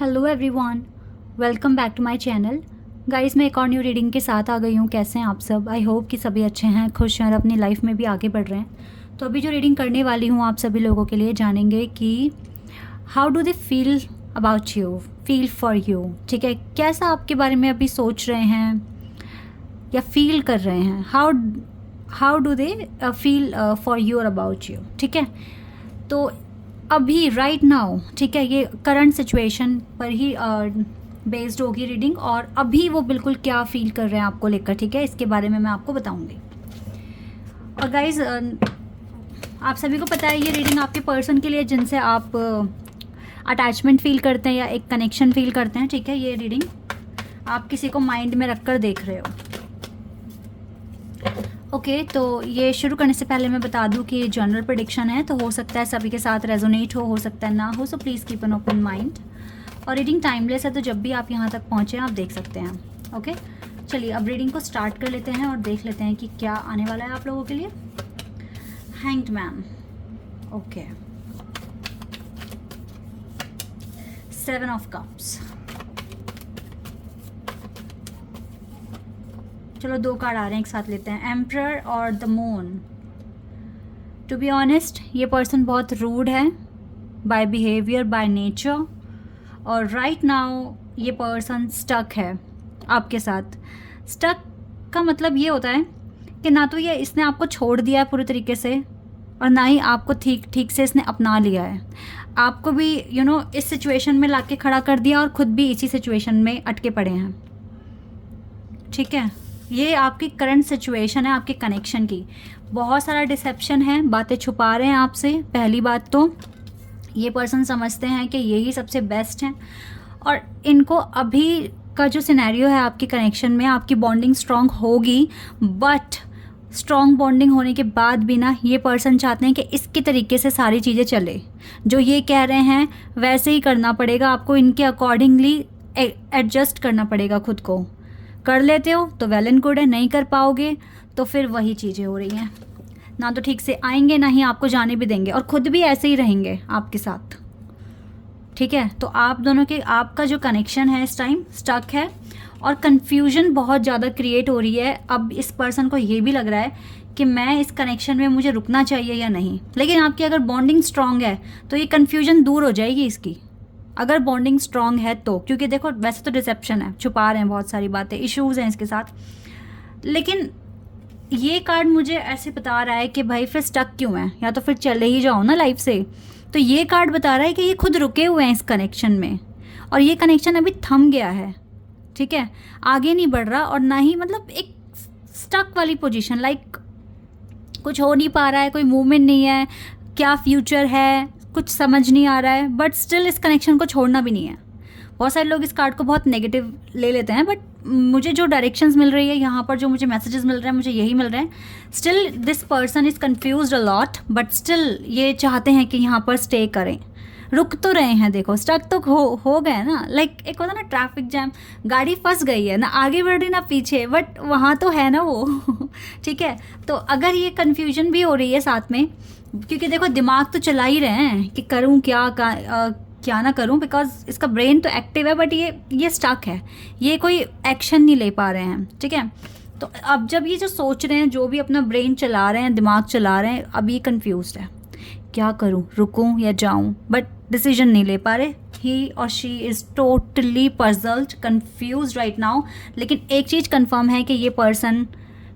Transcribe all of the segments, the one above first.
Hello everyone, welcome back to my channel. Guys, मैं एक और न्यू रीडिंग के साथ आ गई हूँ। कैसे हैं आप सब? आई होप कि सभी अच्छे हैं, खुश हैं और अपनी लाइफ में भी आगे बढ़ रहे हैं। तो अभी जो रीडिंग करने वाली हूँ आप सभी लोगों के लिए जानेंगे कि how do they feel about you, feel for you. ठीक है, कैसा आपके बारे में अभी सोच रहे हैं या फील कर रहे हैं। How do they feel for you और अबाउट यू। ठीक है, तो अभी राइट नाउ, ठीक है, ये करंट सिचुएशन पर ही बेस्ड होगी रीडिंग, और अभी वो बिल्कुल क्या फील कर रहे हैं आपको लेकर। ठीक है, इसके बारे में मैं आपको बताऊंगी। और गाइज, आप सभी को पता है ये रीडिंग आपके पर्सन के लिए जिनसे आप अटैचमेंट फील करते हैं या एक कनेक्शन फील करते हैं। ठीक है, ये रीडिंग आप किसी को माइंड में रख कर देख रहे हो। ओके, तो ये शुरू करने से पहले मैं बता दूं कि ये जनरल प्रेडिक्शन है, तो हो सकता है सभी के साथ रेजोनेट हो सकता है ना हो। So please keep an open mind. और रीडिंग टाइमलेस है, तो जब भी आप यहाँ तक पहुँचे आप देख सकते हैं। ओके, चलिए अब रीडिंग को स्टार्ट कर लेते हैं और देख लेते हैं कि क्या आने वाला है आप लोगों के लिए। Hanged man, okay, 7 of cups. चलो 2 कार्ड आ रहे हैं, एक साथ लेते हैं, एम्परर और the moon. To be honest, ये पर्सन बहुत रूड है बाय बिहेवियर, बाय नेचर, और राइट नाउ ये पर्सन स्टक है आपके साथ। स्टक का मतलब ये होता है कि ना तो ये इसने आपको छोड़ दिया है पूरी तरीके से, और ना ही आपको ठीक से इसने अपना लिया है। आपको भी इस सिचुएशन में लाके खड़ा कर दिया और खुद भी इसी सिचुएशन में अटके पड़े हैं। ठीक है, ये आपकी करंट सिचुएशन है आपके कनेक्शन की। बहुत सारा डिसेप्शन है, बातें छुपा रहे हैं आपसे। पहली बात तो ये पर्सन समझते हैं कि यही सबसे बेस्ट है, और इनको अभी का जो सिनेरियो है आपके कनेक्शन में, आपकी बॉन्डिंग स्ट्रॉन्ग होगी, बट स्ट्रॉन्ग बॉन्डिंग होने के बाद भी ना ये पर्सन चाहते हैं कि इसके तरीके से सारी चीज़ें चले। जो ये कह रहे हैं वैसे ही करना पड़ेगा आपको, इनके अकॉर्डिंगली एडजस्ट करना पड़ेगा खुद को। कर लेते हो तो वेल एंड गुड है, नहीं कर पाओगे तो फिर वही चीज़ें हो रही हैं, ना तो ठीक से आएंगे ना ही आपको जाने भी देंगे, और ख़ुद भी ऐसे ही रहेंगे आपके साथ। ठीक है, तो आप दोनों के, आपका जो कनेक्शन है इस टाइम स्टक है, और कन्फ्यूजन बहुत ज़्यादा क्रिएट हो रही है। अब इस पर्सन को ये भी लग रहा है कि मैं इस कनेक्शन में मुझे रुकना चाहिए या नहीं। लेकिन आपकी अगर बॉन्डिंग स्ट्रांग है तो ये कन्फ्यूजन दूर हो जाएगी इसकी, अगर बॉन्डिंग स्ट्रांग है तो। क्योंकि देखो, वैसे तो डिसेप्शन है, छुपा रहे हैं बहुत सारी बातें, इश्यूज़ हैं इसके साथ। लेकिन ये कार्ड मुझे ऐसे बता रहा है कि भाई फिर स्टक क्यों है, या तो फिर चले ही जाओ ना लाइफ से। तो ये कार्ड बता रहा है कि ये खुद रुके हुए हैं इस कनेक्शन में, और ये कनेक्शन अभी थम गया है। ठीक है, आगे नहीं बढ़ रहा, और ना ही मतलब एक स्टक वाली पोजीशन, लाइक कुछ हो नहीं पा रहा है, कोई मूवमेंट नहीं है, क्या फ्यूचर है कुछ समझ नहीं आ रहा है, बट स्टिल इस कनेक्शन को छोड़ना भी नहीं है। बहुत सारे लोग इस कार्ड को बहुत नेगेटिव ले लेते हैं, बट मुझे जो डायरेक्शंस मिल रही है यहाँ पर, जो मुझे मैसेजेस मिल रहे हैं, मुझे यही मिल रहे हैं। Still this person is confused a lot, but still ये चाहते हैं कि यहाँ पर स्टे करें। रुक तो रहे हैं, देखो स्टक तो हो गए ना, लाइक एक होता ना ट्रैफिक जैम, गाड़ी फंस गई है ना, आगे बढ़ रही ना पीछे, बट वहाँ तो है ना वो। ठीक है, तो अगर ये कन्फ्यूजन भी हो रही है साथ में, क्योंकि देखो दिमाग तो चला ही रहे हैं कि करूँ क्या ना करूँ, बिकॉज इसका ब्रेन तो एक्टिव है, बट ये स्टक है, ये कोई एक्शन नहीं ले पा रहे हैं। ठीक है, तो अब जब ये जो सोच रहे हैं, जो भी अपना ब्रेन चला रहे हैं, दिमाग चला रहे हैं, अब ये कन्फ्यूज्ड है, क्या करूँ, रुकूँ या जाऊँ, बट डिसीजन नहीं ले पा रहे। ही और she is totally puzzled, confuse right now. लेकिन एक चीज़ कन्फर्म है कि ये पर्सन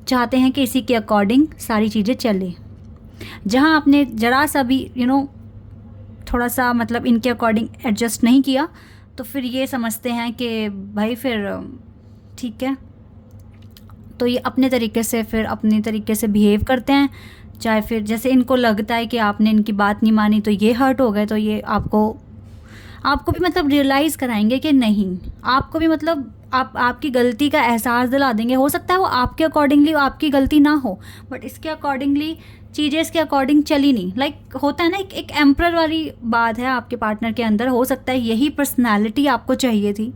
चाहते हैं कि इसी के अकॉर्डिंग सारी चीज़ें चले। जहाँ आपने ज़रा सा भी थोड़ा सा मतलब इनके अकॉर्डिंग एडजस्ट नहीं किया, तो फिर ये समझते हैं कि भाई फिर ठीक है, तो ये अपने तरीके से बिहेव करते हैं। चाहे फिर जैसे इनको लगता है कि आपने इनकी बात नहीं मानी तो ये हर्ट हो गए, तो ये आपको भी मतलब रियलाइज़ कराएंगे कि नहीं, आपको भी मतलब आपकी गलती का एहसास दिला देंगे। हो सकता है वो आपके अकॉर्डिंगली आपकी गलती ना हो, बट इसके अकॉर्डिंगली चीज़ें इसके अकॉर्डिंग चली नहीं। लाइक होता है ना, एक एम्परर वाली बात है आपके पार्टनर के अंदर। हो सकता है यही पर्सनैलिटी आपको चाहिए थी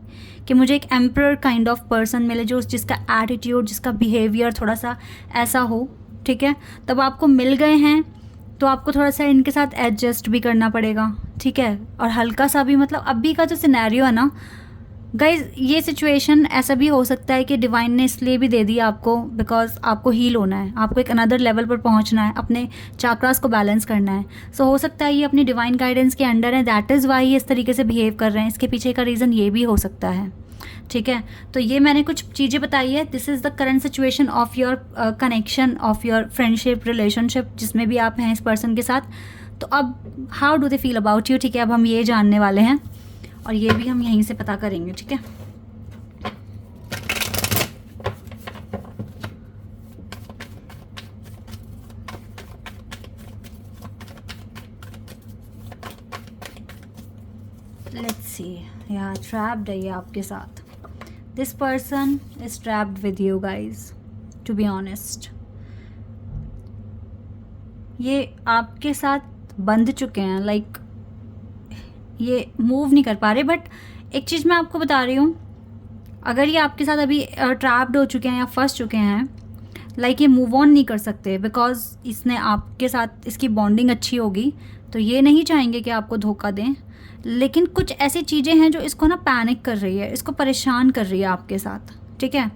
कि मुझे एक एम्परर काइंड ऑफ पर्सन मिले, जो जिसका एटीट्यूड, जिसका बिहेवियर थोड़ा सा ऐसा हो। ठीक है, तब आपको मिल गए हैं, तो आपको थोड़ा सा इनके साथ एडजस्ट भी करना पड़ेगा, ठीक है। और हल्का सा भी, मतलब अभी का जो सिनेरियो है ना गाइज, ये सिचुएशन ऐसा भी हो सकता है कि डिवाइन ने इसलिए भी दे दिया आपको बिकॉज आपको हील होना है, आपको एक अनदर लेवल पर पहुंचना है, अपने चाक्रास को बैलेंस करना है। सो हो सकता है ये अपनी डिवाइन गाइडेंस के अंडर है, दैट इज़ वाई ये इस तरीके से बिहेव कर रहे हैं। इसके पीछे का रीज़न ये भी हो सकता है, ठीक है। तो ये मैंने कुछ चीज़ें बताई है। This is the current situation of your connection, of your friendship, relationship, जिसमें भी आप हैं इस पर्सन के साथ। तो अब how do they feel about you, ठीक है। अब हम ये जानने वाले हैं और ये भी हम यहीं से पता करेंगे, ठीक है। लेट्स सी, यार ट्रैप्ड है ये आपके साथ। This person is trapped with you guys, to be honest. ये आपके साथ बंध चुके हैं, लाइक ये मूव नहीं कर पा रहे। बट एक चीज़ मैं आपको बता रही हूँ, अगर ये आपके साथ अभी ट्रैप्ड हो चुके हैं या फंस चुके हैं, लाइक ये मूव ऑन नहीं कर सकते बिकॉज इसने आपके साथ, इसकी बॉन्डिंग अच्छी होगी तो ये नहीं चाहेंगे कि आपको धोखा दें। लेकिन कुछ ऐसी चीज़ें हैं जो इसको ना पैनिक कर रही है, इसको परेशान कर रही है आपके साथ, ठीक है।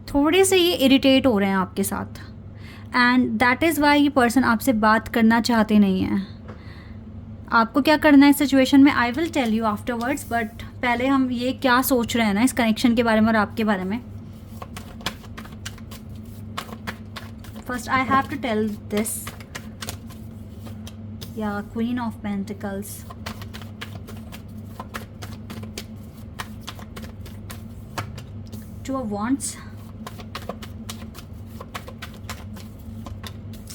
थोड़े से ये इरिटेट हो रहे हैं आपके साथ एंड दैट इज़ वाई ये पर्सन आपसे बात करना चाहते नहीं हैं। आपको क्या करना है इस सिचुएशन में, I will tell you afterwards. But पहले हम ये क्या सोच रहे हैं ना इस कनेक्शन के बारे में और आपके बारे में। First I have to tell this, या queen of pentacles, two of wands,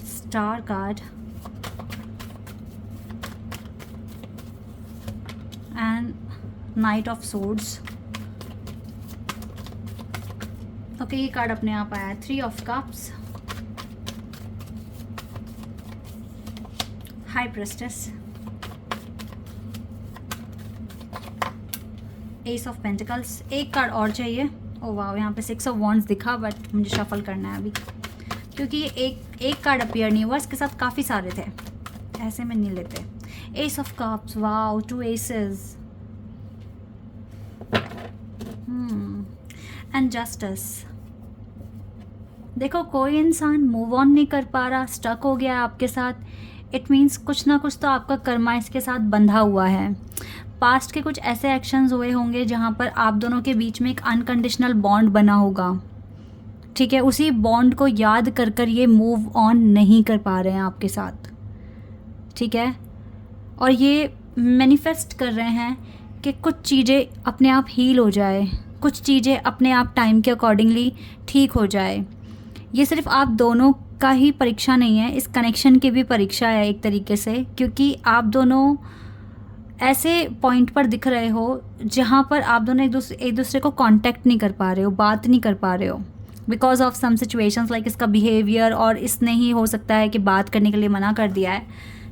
star card, and knight of swords. Okay, ये कार्ड अपने आप आया है। 3 of cups, high priestess, ace of pentacles. एक कार्ड और चाहिए। ओ वाह, यहाँ पे 6 ऑफ वॉन्ड्स दिखा बट मुझे शफल करना है अभी क्योंकि ये एक कार्ड अपीयर नहीं हुआ, इसके साथ काफ़ी सारे थे, ऐसे में नहीं लेते। Ace of cups, wow, 2 aces and justice. देखो, कोई इंसान मूव ऑन नहीं कर पा रहा, स्टक हो गया है आपके साथ। इट मीन्स कुछ ना कुछ तो आपका कर्मा इसके साथ बंधा हुआ है। पास्ट के कुछ ऐसे एक्शंस हुए होंगे जहाँ पर आप दोनों के बीच में एक अनकंडीशनल बॉन्ड बना होगा, ठीक है। उसी बॉन्ड को याद कर कर ये मूव ऑन नहीं कर पा रहे हैं आपके साथ, ठीक है। और ये मैनिफेस्ट कर रहे हैं कि कुछ चीज़ें अपने आप हील हो जाए, कुछ चीज़ें अपने आप टाइम के अकॉर्डिंगली ठीक हो जाए। ये सिर्फ आप दोनों का ही परीक्षा नहीं है, इस कनेक्शन की भी परीक्षा है एक तरीके से, क्योंकि आप दोनों ऐसे पॉइंट पर दिख रहे हो जहाँ पर आप दोनों एक दूसरे को कांटेक्ट नहीं कर पा रहे हो, बात नहीं कर पा रहे हो because of some situations, like इसका बिहेवियर, और इसने ही हो सकता है कि बात करने के लिए मना कर दिया है,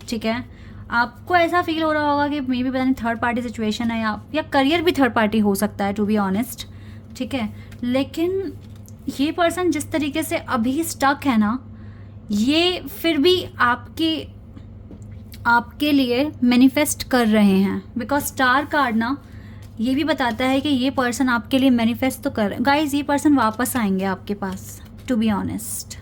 ठीक है। आपको ऐसा फील हो रहा होगा कि मे बी पता नहीं थर्ड पार्टी सिचुएशन है या करियर भी थर्ड पार्टी हो सकता है, टू बी ऑनेस्ट, ठीक है। लेकिन ये पर्सन जिस तरीके से अभी स्टक है ना, ये फिर भी आपके लिए मैनिफेस्ट कर रहे हैं बिकॉज स्टार कार्ड ना ये भी बताता है कि ये पर्सन आपके लिए मैनिफेस्ट तो कर रहे हैं। गाइज, ये पर्सन वापस आएंगे आपके पास, टू बी ऑनेस्ट।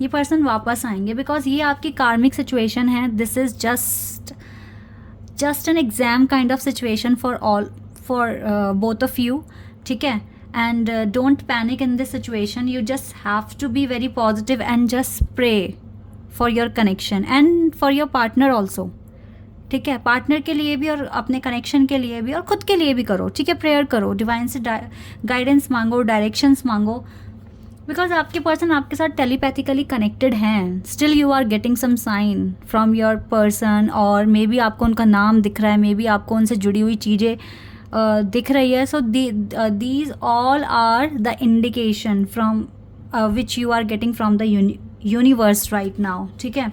ये पर्सन वापस आएंगे बिकॉज ये आपकी कार्मिक सिचुएशन है। This is just an exam kind of situation for both of you, ठीक है। And don't panic in this situation, you just have to be very positive and just pray for your connection and for your partner also, ठीक है। Partner के लिए भी और अपने connection के लिए भी और खुद के लिए भी करो, ठीक है। प्रेयर करो, डिवाइन से गाइडेंस मांगो, डायरेक्शंस मांगो, बिकॉज आपके पर्सन आपके साथ टेलीपैथिकली कनेक्टेड हैं। Still you are getting some sign from your person, और मे बी आपको उनका नाम दिख रहा है, मे बी आपको उनसे जुड़ी हुई चीज़ें दिख रही है। So these all are the indication from which you are getting from the universe right now, ठीक है।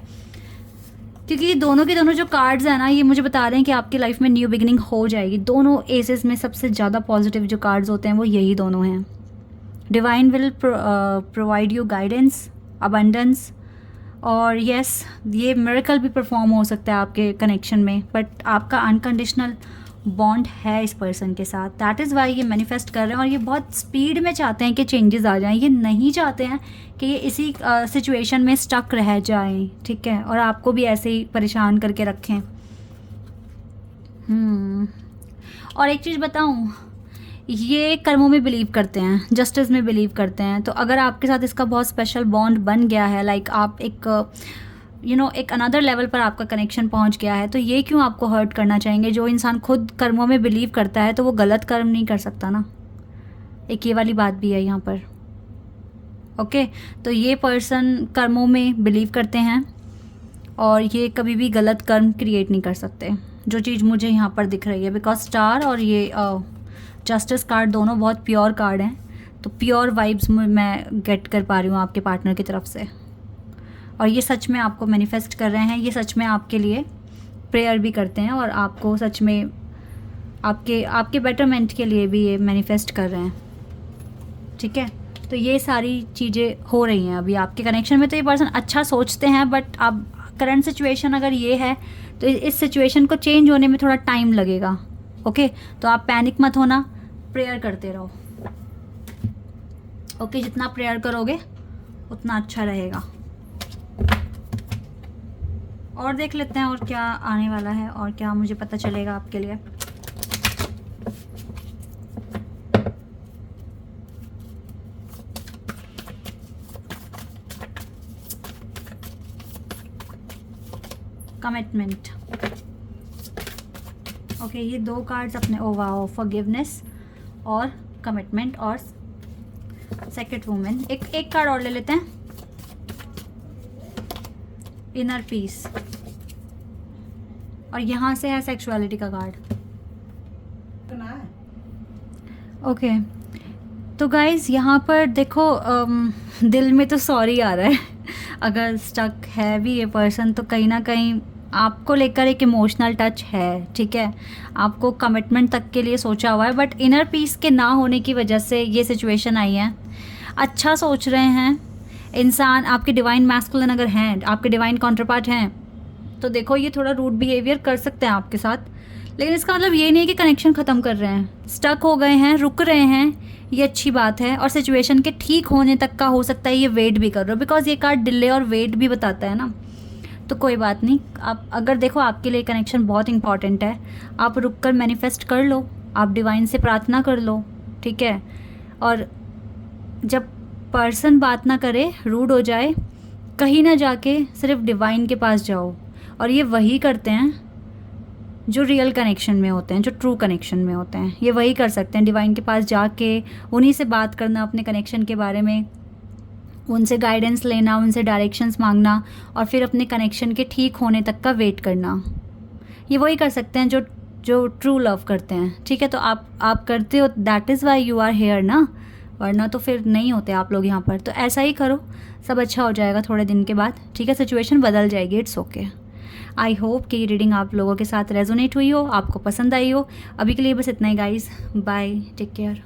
क्योंकि दोनों के दोनों जो कार्ड्स हैं ना, ये मुझे बता रहे हैं कि आपकी लाइफ में न्यू बिगिनिंग हो जाएगी। दोनों एसेस में सबसे ज़्यादा पॉजिटिव जो कार्ड्स होते हैं वो यही दोनों हैं। Divine will provide you guidance, abundance, और यस, ये मिरेकल भी परफॉर्म हो सकता है आपके कनेक्शन में, बट आपका अनकंडीशनल बॉन्ड है इस पर्सन के साथ। दैट इज़ वाई ये मैनिफेस्ट कर रहे हैं और ये बहुत स्पीड में चाहते हैं कि चेंजेस आ जाएं। ये नहीं चाहते हैं कि ये इसी सिचुएशन में स्टक रह जाएं, ठीक है, और आपको भी ऐसे ही परेशान करके रखें। और एक चीज़ बताऊं, ये कर्मों में बिलीव करते हैं, जस्टिस में बिलीव करते हैं। तो अगर आपके साथ इसका बहुत स्पेशल बॉन्ड बन गया है, लाइक आप एक एक अनदर लेवल पर आपका कनेक्शन पहुंच गया है, तो ये क्यों आपको हर्ट करना चाहेंगे? जो इंसान खुद कर्मों में बिलीव करता है तो वो गलत कर्म नहीं कर सकता ना, एक ये वाली बात भी है यहाँ पर। ओके, तो ये पर्सन कर्मों में बिलीव करते हैं और ये कभी भी गलत कर्म क्रिएट नहीं कर सकते, जो चीज़ मुझे यहाँ पर दिख रही है। बिकॉज स्टार और ये जस्टिस कार्ड दोनों बहुत प्योर कार्ड हैं, तो प्योर वाइब्स मैं गेट कर पा रही हूँ आपके पार्टनर की तरफ से। और ये सच में आपको मैनिफेस्ट कर रहे हैं, ये सच में आपके लिए प्रेयर भी करते हैं और आपको सच में आपके बेटरमेंट के लिए भी ये मैनिफेस्ट कर रहे हैं, ठीक है। तो ये सारी चीज़ें हो रही हैं अभी आपके कनेक्शन में। तो ये पर्सन अच्छा सोचते हैं, बट अब करंट सिचुएशन अगर ये है तो इस सिचुएशन को चेंज होने में थोड़ा टाइम लगेगा। ओके, तो आप पैनिक मत होना, प्रेयर करते रहो। ओके, जितना प्रेयर करोगे उतना अच्छा रहेगा। और देख लेते हैं और क्या आने वाला है और क्या मुझे पता चलेगा आपके लिए। कमिटमेंट। ओके, ये दो कार्ड्स अपने वाओ, फॉरगिवनेस और कमिटमेंट और सेकंड वुमेन। एक कार्ड और ले लेते हैं, इनर पीस, और यहाँ से है सेक्सुअलिटी का कार्ड। ओके, तो गाइज यहाँ पर देखो, दिल में तो सॉरी आ रहा है। अगर स्टक है भी ये पर्सन तो कहीं ना कहीं आपको लेकर एक इमोशनल टच है, ठीक है, आपको कमिटमेंट तक के लिए सोचा हुआ है, बट इनर पीस के ना होने की वजह से ये सिचुएशन आई है। अच्छा सोच रहे हैं इंसान, आपके डिवाइन मैस्कुलिन अगर हैं, आपके डिवाइन काउंटरपार्ट हैं, तो देखो ये थोड़ा रूड बिहेवियर कर सकते हैं आपके साथ, लेकिन इसका मतलब ये नहीं है कि कनेक्शन ख़त्म कर रहे हैं। स्टक हो गए हैं, रुक रहे हैं, ये अच्छी बात है। और सिचुएशन के ठीक होने तक का हो सकता है ये वेट भी कर रहे हो, बिकॉज ये कार्ड डिले और वेट भी बताता है ना। तो कोई बात नहीं, आप अगर देखो आपके लिए कनेक्शन बहुत इंपॉर्टेंट है, आप रुक कर मैनिफेस्ट कर लो, आप डिवाइन से प्रार्थना कर लो, ठीक है। और जब पर्सन बात ना करे, रूड हो जाए, कहीं ना जाके सिर्फ डिवाइन के पास जाओ। और ये वही करते हैं जो रियल कनेक्शन में होते हैं, जो ट्रू कनेक्शन में होते हैं, ये वही कर सकते हैं। डिवाइन के पास जाके उन्हीं से बात करना अपने कनेक्शन के बारे में, उनसे गाइडेंस लेना, उनसे डायरेक्शंस मांगना और फिर अपने कनेक्शन के ठीक होने तक का वेट करना, ये वही कर सकते हैं जो ट्रू लव करते हैं, ठीक है। तो आप करते हो, that is why you are here ना, वरना तो फिर नहीं होते आप लोग यहाँ पर। तो ऐसा ही करो, सब अच्छा हो जाएगा थोड़े दिन के बाद, ठीक है, सिचुएशन बदल जाएगी, इट्स ओके। आई होप कि ये रीडिंग आप लोगों के साथ रेजोनेट हुई हो, आपको पसंद आई हो। अभी के लिए बस इतना ही गाइस, बाय, टेक केयर।